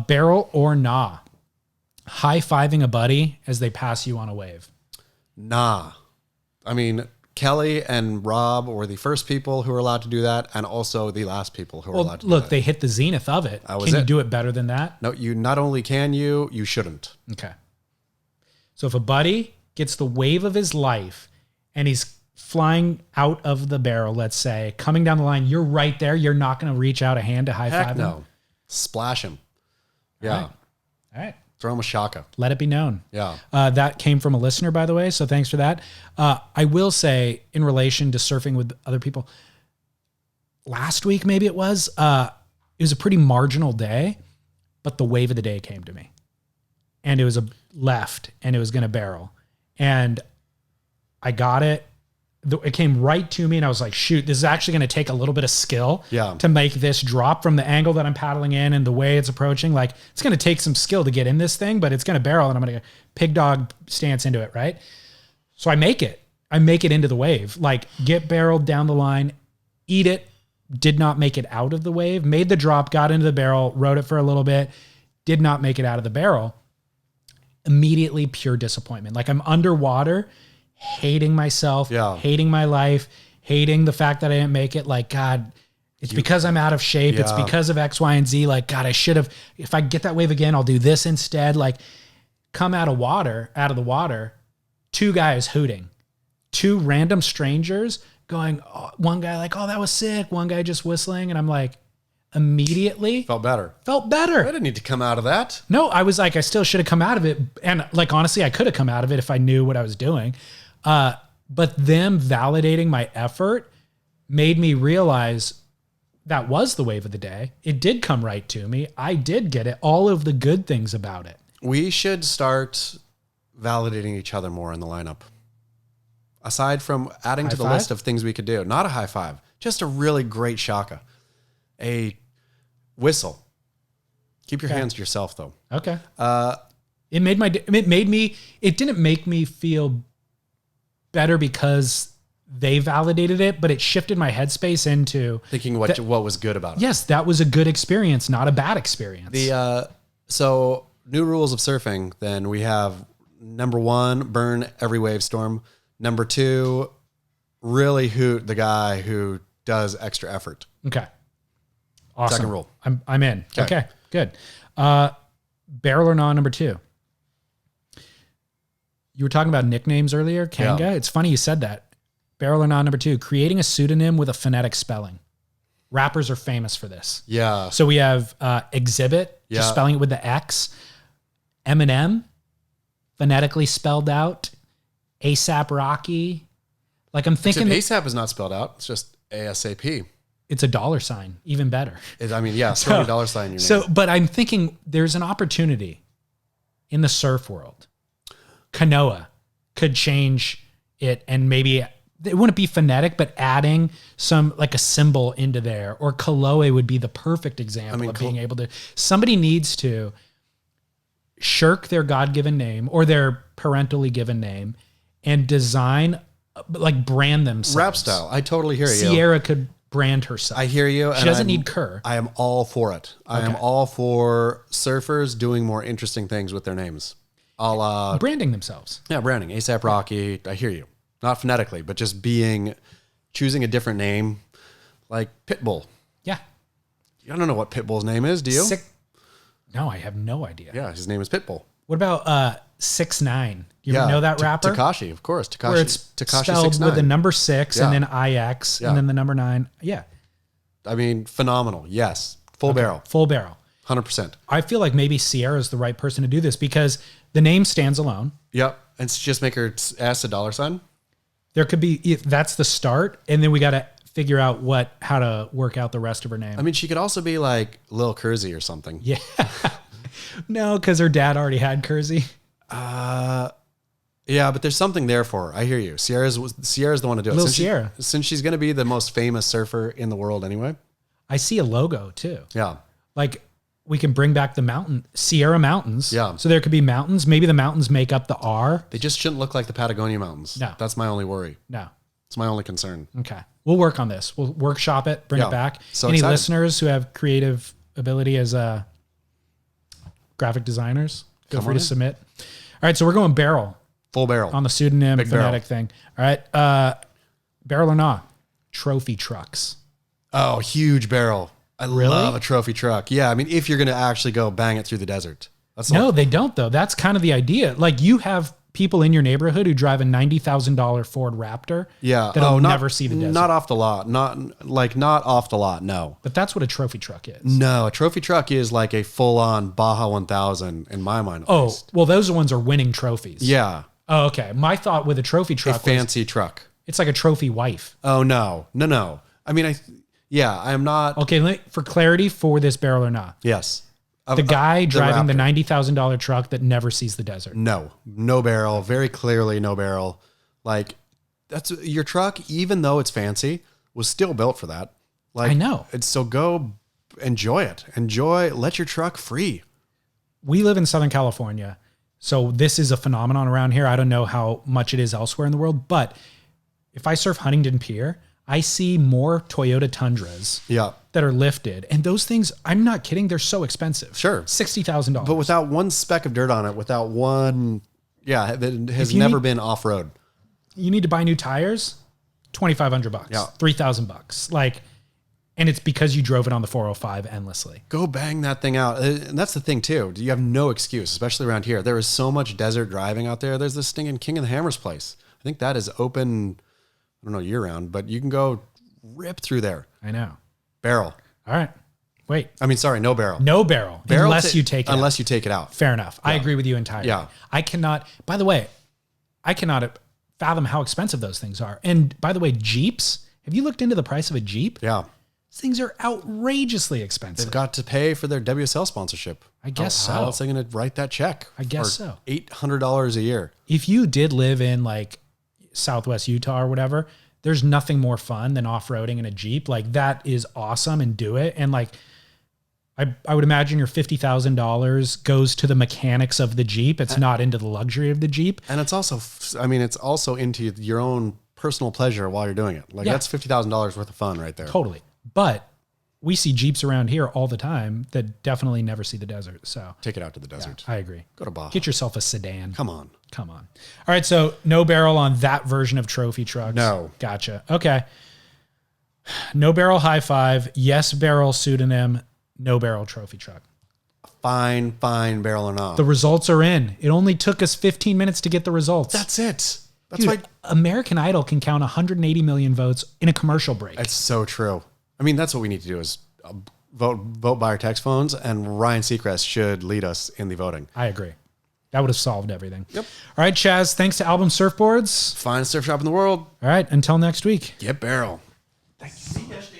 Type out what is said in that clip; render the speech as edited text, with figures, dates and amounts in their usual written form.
Barrel or nah? High-fiving a buddy as they pass you on a wave. Nah. I mean, Kelly and Rob were the first people who were allowed to do that, and also the last people who were allowed to do that. Look, they hit the zenith of it. Can you do it better than that? No, you not only can you shouldn't. Okay. So if a buddy gets the wave of his life and he's flying out of the barrel, let's say, coming down the line, you're right there. You're not going to reach out a hand to high-five him? No. Splash him. Yeah. All right. Throw him a shaka. Let it be known. Yeah. That came from a listener, by the way, so thanks for that. I will say, in relation to surfing with other people, last week maybe it was a pretty marginal day, but the wave of the day came to me. And it was a left, and it was going to barrel. And I got it. It came right to me, and I was like, shoot, this is actually going to take a little bit of skill to make this drop from the angle that I'm paddling in and the way it's approaching. Like, it's going to take some skill to get in this thing, but it's going to barrel, and I'm going to pig dog stance into it, right? So I make it. I make it into the wave. Like, get barreled down the line, eat it, did not make it out of the wave, made the drop, got into the barrel, rode it for a little bit, did not make it out of the barrel. Immediately pure disappointment. Like, I'm underwater, hating myself, hating my life, hating the fact that I didn't make it. Like, God, it's because I'm out of shape. Yeah. It's because of X, Y, and Z. Like, God, I should have, if I get that wave again, I'll do this instead. Like, come out of the water, two guys hooting, two random strangers going, oh, one guy like, oh, that was sick. One guy just whistling. And I'm like, immediately felt better. I didn't need to come out of that. No, I was like, I still should have come out of it. And like, honestly, I could have come out of it if I knew what I was doing. But them validating my effort made me realize that was the wave of the day. It did come right to me. I did get it. All of the good things about it. We should start validating each other more in the lineup. Aside from adding to the list of things we could do, not a high five, just a really great shaka. A whistle. Keep your hands to yourself, though. Okay. It didn't make me feel better because they validated it, but it shifted my headspace into thinking what was good about it. Yes, that was a good experience, not a bad experience. So new rules of surfing. Then we have number 1, burn every wave storm. Number 2, really hoot the guy who does extra effort. Okay. Awesome. Second rule. I'm in. Okay, good. Barrel or non, number 2. You were talking about nicknames earlier, Kanga. Yeah. It's funny you said that. Barrel or non, number 2. Creating a pseudonym with a phonetic spelling. Rappers are famous for this. Yeah. So we have Exhibit, just spelling it with the X. Eminem, phonetically spelled out. ASAP Rocky. Like, I'm thinking ASAP is not spelled out. It's just ASAP. It's a $, even better. Throw a $sign in your name. So, but I'm thinking there's an opportunity in the surf world. Kanoa could change it, and maybe it wouldn't be phonetic, but adding some, like a symbol into there. Or Kaloe would be the perfect example of being able to. Somebody needs to shirk their God-given name or their parentally given name and design, like, brand themselves. Rap style. I totally hear you. Sierra could brand herself. I hear you. She doesn't need Kerr. I am all for it. I am all for surfers doing more interesting things with their names. Branding themselves. Yeah, branding. ASAP Rocky. I hear you. Not phonetically, but just choosing a different name, like Pitbull. Yeah. I don't know what Pitbull's name is. Do you? No, I have no idea. Yeah, his name is Pitbull. What about 6ix9ine? You know that rapper? Tekashi, of course. Tekashi. Where it's Tekashi spelled 6ix9ine. with the number 6 and then IX and then the number 9. Yeah. I mean, phenomenal. Yes. Full barrel. Full barrel. 100%. I feel like maybe Sierra is the right person to do this because the name stands alone. Yep. And just make her ask a $sign. There could be, that's the start. And then we got to figure out how to work out the rest of her name. I mean, she could also be like Lil Kersey or something. Yeah. No, because her dad already had Kersey. Yeah, but there's something there for her. I hear you. Sierra's the one to do it. Little Sierra. Since she's going to be the most famous surfer in the world anyway. I see a logo too. Yeah. Like, we can bring back the Sierra Mountains. Yeah. So there could be mountains. Maybe the mountains make up the R. They just shouldn't look like the Patagonia Mountains. No. That's my only worry. No. It's my only concern. Okay. We'll work on this. We'll workshop it, bring it back. So Any excited. listeners who have creative ability as graphic designers, feel Come free on to in. submit. All right, so we're going barrel Full barrel. on the pseudonym Big barrel. phonetic thing. All right, barrel or not? Trophy trucks. Oh, huge barrel. I Really? love a trophy truck. Yeah, I mean, if you're going to actually go bang it through the desert. That's No, they don't though. That's kind of the idea. Like you have people in your neighborhood who drive a $90,000 Ford Raptor. Yeah. That'll never see the desert. Not off the lot. Not off the lot. No. But that's what a trophy truck is. No, a trophy truck is like a full-on Baja 1000 in my mind. At Oh, least. well, those ones are winning trophies. Yeah. Oh, okay. My thought with a trophy A truck was fancy truck. it's like a trophy wife. Oh, no. I mean, I am not. Okay, for clarity for this barrel or not. Yes. The guy driving the Raptor. $90,000 truck that never sees the desert. No barrel. Very clearly no barrel. Like that's your truck, even though it's fancy, was still built for that. Like I know. So go enjoy it. Let your truck free. We live in Southern California, so this is a phenomenon around here. I don't know how much it is elsewhere in the world, but if I surf Huntington Pier, I see more Toyota Tundras Yeah. that are lifted. And those things, I'm not kidding, they're so expensive. Sure. $60,000. But without one speck of dirt on it, without one, that has never been off-road. You need to buy new tires, $2,500, Yeah. $3,000. Like, and it's because you drove it on the 405 endlessly. Go bang that thing out. And that's the thing too. You have no excuse, especially around here. There is so much desert driving out there. There's this stinking King of the Hammers place. I think that is open, I don't know, year round, but you can go rip through there. I know. Barrel. All right. Wait. I mean, sorry, no barrel. No barrel, unless you take it Unless out. you take it out. Fair enough. I agree with you entirely. Yeah. I cannot, by the way, I cannot fathom how expensive those things are. And by the way, Jeeps, have you looked into the price of a Jeep? Yeah. These things are outrageously expensive. They've got to pay for their WSL sponsorship. I guess How so. else are they going to write that check? I guess for so. $800 a year. If you did live in like Southwest Utah or whatever, there's nothing more fun than off-roading in a Jeep. Like that is awesome, and do it. And like, I would imagine your $50,000 goes to the mechanics of the Jeep. It's not into the luxury of the Jeep. And it's also, it's also into your own personal pleasure while you're doing it. Like that's $50,000 worth of fun right there. Totally. But we see Jeeps around here all the time that definitely never see the desert. So Take it out to the desert. I agree. Go to Baja. Get yourself a sedan. Come on. Come on. All right. So no barrel on that version of trophy trucks. No. Gotcha. Okay. No barrel high five. Yes barrel pseudonym. No barrel trophy truck. Fine barrel or not. The results are in. It only took us 15 minutes to get the results. That's it. That's Dude, why American Idol can count 180 million votes in a commercial break. it's so true. I mean, that's what we need to do is vote by our text phones, and Ryan Seacrest should lead us in the voting. I agree. That would have solved everything. Yep. All right, Chaz, thanks to Album Surfboards. Finest surf shop in the world. All right, until next week. Get barrel. Thank you.